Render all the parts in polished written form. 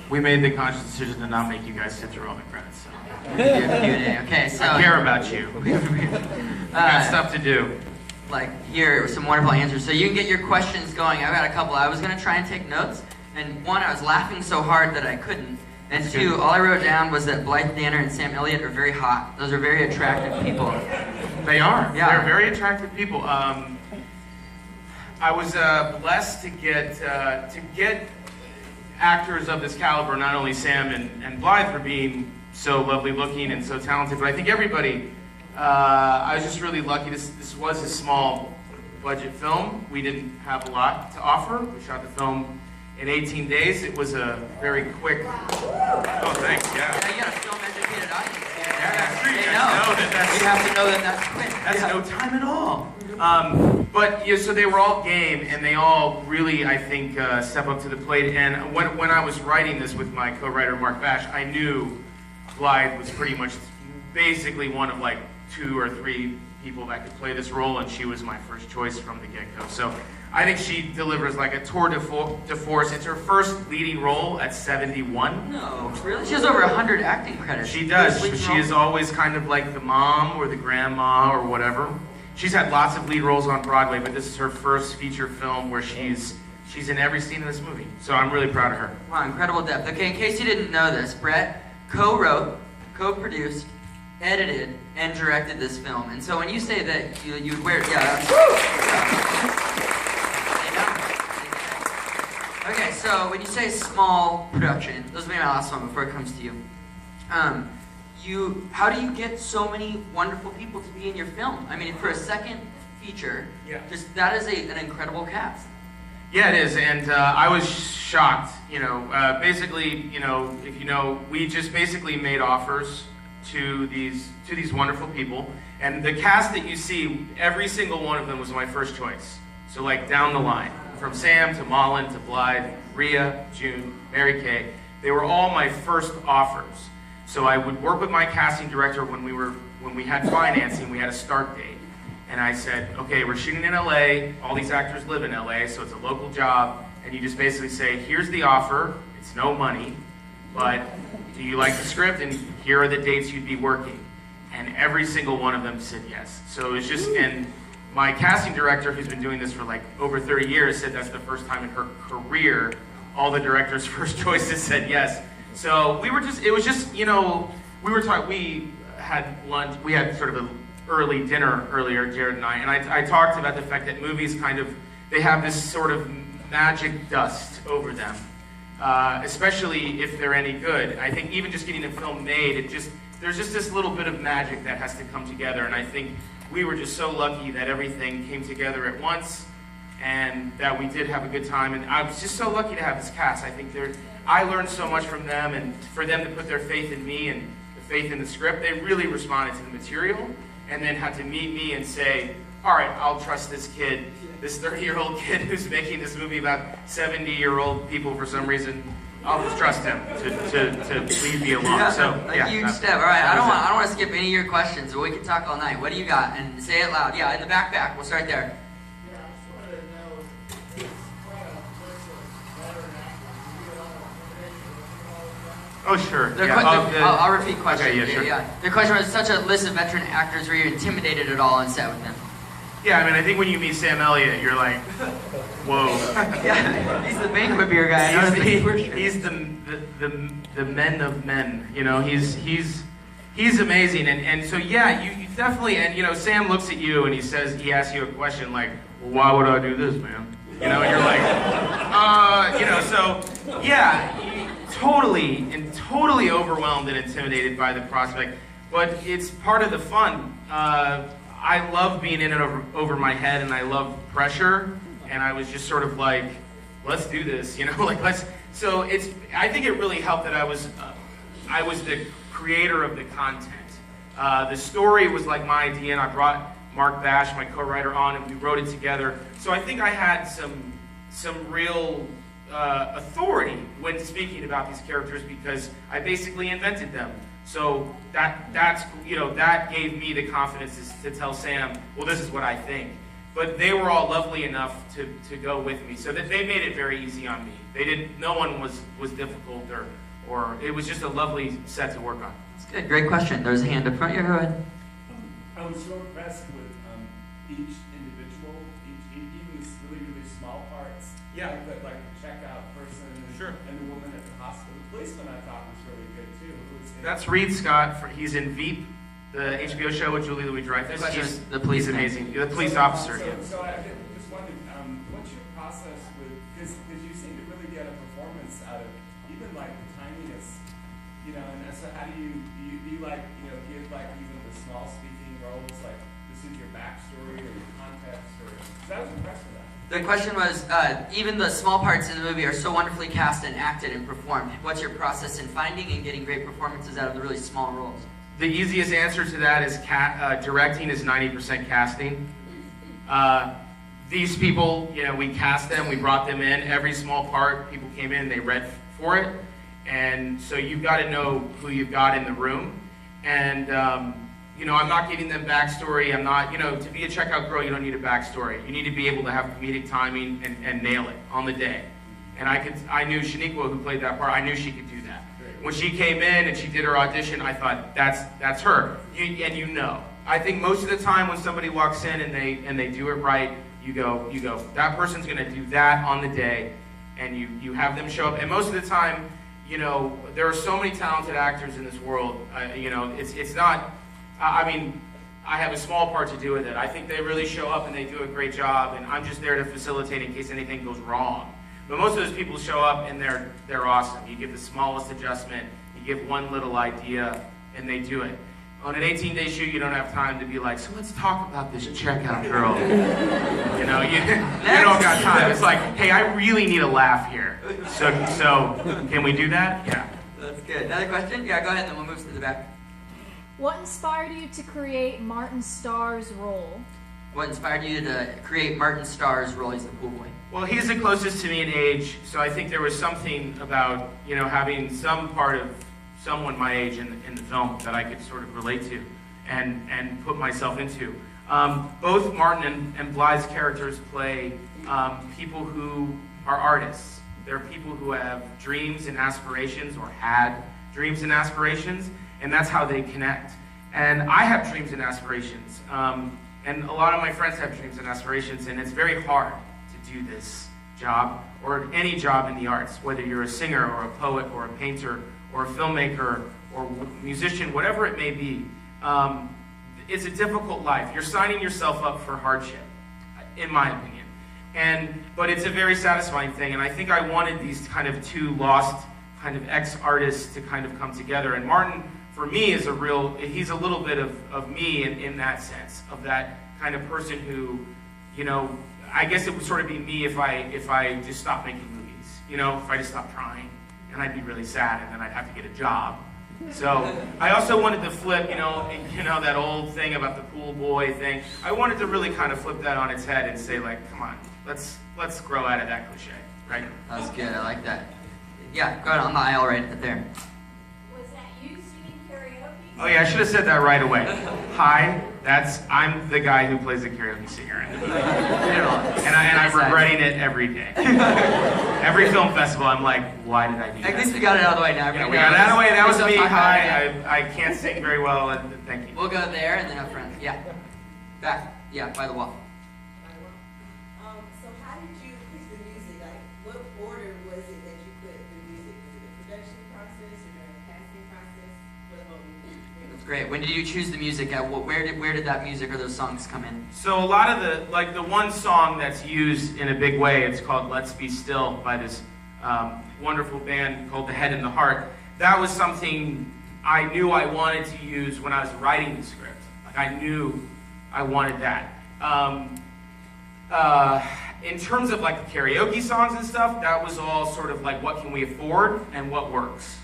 we made the conscious decision to not make you guys sit through all the credits. So. Okay, so I care about you. We got stuff to do. Like, here are some wonderful answers. So you can get your questions going. I've got a couple. I was going to try and take notes, and one, I was laughing so hard that I couldn't. And two, all I wrote down was that Blythe Danner and Sam Elliott are very hot. Those are very attractive people. They are. Yeah. They're very attractive people. I was blessed to get actors of this caliber, not only Sam and Blythe for being so lovely looking and so talented, but I think everybody, I was just really lucky. This was a small budget film. We didn't have a lot to offer. We shot the film in 18 days. It was a very quick, oh thanks, yeah. Yeah, you got a film-educated audience. Yeah, that's true. They know. You have to know that that's quick. That's no time at all. But yeah, so they were all game, and they all really, I think, step up to the plate. And when I was writing this with my co-writer Mark Bash, I knew Blythe was pretty much, basically one of like 2 or 3 people that could play this role, and she was my first choice from the get-go. So I think she delivers like a tour de force. It's her first leading role at 71. No, really? She has over 100 acting credits. She does. She is always kind of like the mom or the grandma or whatever. She's had lots of lead roles on Broadway, but this is her first feature film where she's in every scene in this movie. So I'm really proud of her. Wow, incredible depth. Okay, in case you didn't know this, Bret co-wrote, co-produced, edited, and directed this film. And so when you say that you wear, Okay, so when you say small production, this will be my last one before it comes to you. How do you get so many wonderful people to be in your film? I mean, for a second feature, that is an incredible cast. Yeah, it is, and I was shocked. Basically, if you know, we just basically made offers to these wonderful people, and the cast that you see, every single one of them was my first choice. So like down the line, from Sam to Malin to Blythe, Rhea, June, Mary Kay, they were all my first offers. So I would work with my casting director when we had financing, we had a start date. And I said, okay, we're shooting in LA, all these actors live in LA, so it's a local job, and you just basically say, here's the offer, it's no money, but do you like the script, and here are the dates you'd be working. And every single one of them said yes. So it was just, and my casting director, who's been doing this for like over 30 years, said that's the first time in her career all the directors' first choices said yes. So it was just, we were talking, we had lunch, we had sort of an early dinner earlier, Jared and I talked about the fact that movies they have this sort of magic dust over them, especially if they're any good. I think even just getting a film made, there's just this little bit of magic that has to come together, and I think we were just so lucky that everything came together at once, and that we did have a good time, and I was just so lucky to have this cast. I think I learned so much from them, and for them to put their faith in me and the faith in the script, they really responded to the material, and then had to meet me and say, all right, I'll trust this kid, this 30-year-old kid who's making this movie about 70-year-old people for some reason. I'll just trust him to lead me along. Yeah, huge step. All right, I don't want to skip any of your questions, but we can talk all night. What do you got? And say it loud. Yeah, in the back. We'll start there. Oh, sure. I'll repeat question. Okay, yeah, sure. Yeah. The question was such a list of veteran actors. Were you intimidated at all on set with them? Yeah, I mean, I think when you meet Sam Elliott, you're like, whoa. Yeah, he's the banquet beer guy. He's the men of men. He's amazing, and so yeah, you definitely, and Sam looks at you and he asks you a question like, well, why would I do this, man? And you're like, so yeah. Totally overwhelmed and intimidated by the prospect, but it's part of the fun. I love being in it over my head, and I love pressure, and I was just sort of like, let's do this, So I think it really helped that I was the creator of the content. The story was like my idea, and I brought Mark Bash, my co-writer, on, and we wrote it together. So I think I had some real authority when speaking about these characters because I basically invented them. So that gave me the confidence to tell Sam, well, this is what I think. but they were all lovely enough to go with me, so that they made it very easy on me. They didn't. No one was difficult or it was just a lovely set to work on. That's good. Great question. There's a hand up front here. Go ahead. I was so impressed with each individual, even these really small parts. Yeah. Like the checkout person Sure. and the woman at the hospital. The policeman I thought was really good too. That's Reed Scott. He's in Veep, the HBO show with Julie Louis-Dreyfus. He's the police. He's amazing. The police officer. Yeah. So I just wondered, what's your process with, because you seem to really get a performance out of even like the tininess, and so how do you like, give like even the small speaking roles, like this is your backstory or your context, or, because I was impressed with that. The question was, even the small parts in the movie are so wonderfully cast and acted and performed. What's your process in finding and getting great performances out of the really small roles? The easiest answer to that is directing is 90% casting. These people, we cast them, we brought them in. Every small part, people came in, they read for it. And so you've got to know who you've got in the room. And, I'm not giving them backstory. I'm not, to be a checkout girl, you don't need a backstory. You need to be able to have comedic timing and nail it on the day. And I knew Shaniqua, who played that part, I knew she could do that. When she came in and she did her audition, I thought, that's her. And I think most of the time when somebody walks in and they do it right, you go, that person's going to do that on the day, and you have them show up. And most of the time, there are so many talented actors in this world. It's not. I have a small part to do with it. I think they really show up and they do a great job, and I'm just there to facilitate in case anything goes wrong. But most of those people show up and they're awesome. You give the smallest adjustment, you give one little idea, and they do it. On an 18-day shoot, you don't have time to be like, so let's talk about this checkout girl. you don't got time. It's like, hey, I really need a laugh here. So can we do that? Yeah. That's good. Another question? Yeah, go ahead, and then we'll move to the back. What inspired you to create Martin Starr's role? What inspired you to create Martin Starr's role as the pool boy? Well, he's the closest to me in age, so I think there was something about, having some part of someone my age in the film that I could sort of relate to and put myself into. Both Martin and Blythe's characters play people who are artists. They're people who have dreams and aspirations, or had dreams and aspirations, and that's how they connect. And I have dreams and aspirations, and a lot of my friends have dreams and aspirations, and it's very hard to do this job, or any job in the arts, whether you're a singer or a poet or a painter or a filmmaker or musician, whatever it may be. It's a difficult life. You're signing yourself up for hardship, in my opinion. But it's a very satisfying thing, and I think I wanted these kind of two lost kind of ex-artists to kind of come together. And Martin, for me, is he's a little bit of me in that sense, of that kind of person who, I guess it would sort of be me if I just stopped making movies, if I just stopped trying, and I'd be really sad, and then I'd have to get a job. So I also wanted to flip, that old thing about the pool boy thing. I wanted to really kind of flip that on its head and say, like, come on, let's grow out of that cliche, right? That's good. I like that. Yeah, go ahead on the aisle right there. Was that you singing karaoke? Oh yeah, I should have said that right away. Hi, I'm the guy who plays the karaoke singer in the movie. And I'm regretting it every day. Every film festival, I'm like, why did I do that? At least we got it out of the way now. Yeah, we got it out of the way. That was me. Hi, I can't sing very well, and thank you. We'll go there and then up front. Yeah. Back. Yeah, by the wall. So how did you pick the music? Like, what order was it that you put the music? Was it the production process or the casting process? That's great. When did you choose the music? Where did that music or those songs come in? So a lot of the one song that's used in a big way, it's called "Let's Be Still" by this wonderful band called The Head and the Heart. That was something I knew I wanted to use when I was writing the script. Like, I knew I wanted that. In terms of like the karaoke songs and stuff, that was all sort of like, what can we afford and what works.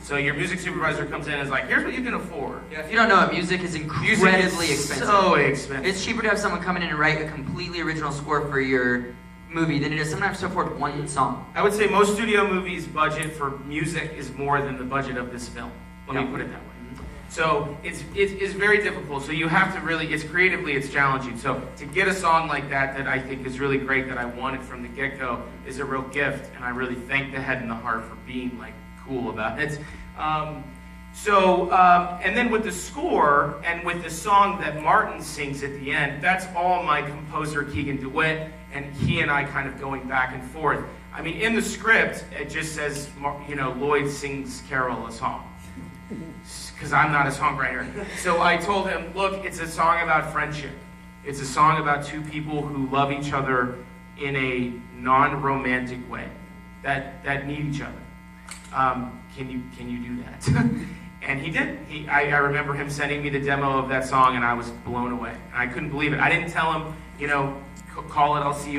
So your music supervisor comes in and is like, here's what you can afford. Yeah, if you don't know it, music is incredibly expensive. So expensive. It's cheaper to have someone come in and write a completely original score for your movie than it is sometimes to afford one song. I would say most studio movies' budget for music is more than the budget of this film. Let me put it that way. So it's very difficult. So you have to really, it's creatively, it's challenging. So to get a song like that I think is really great, that I wanted from the get-go, is a real gift. And I really thank the Head and the Heart for being like cool about it. And then with the score and with the song that Martin sings at the end, that's all my composer Keegan DeWitt and he and I kind of going back and forth. I mean, in the script, it just says, Lloyd sings Carol a song, because I'm not a songwriter. So I told him, look, it's a song about friendship. It's a song about two people who love each other in a non-romantic way, that need each other. Can you do that? And he did. I remember him sending me the demo of that song, and I was blown away. I couldn't believe it. I didn't tell him, call it, I'll see you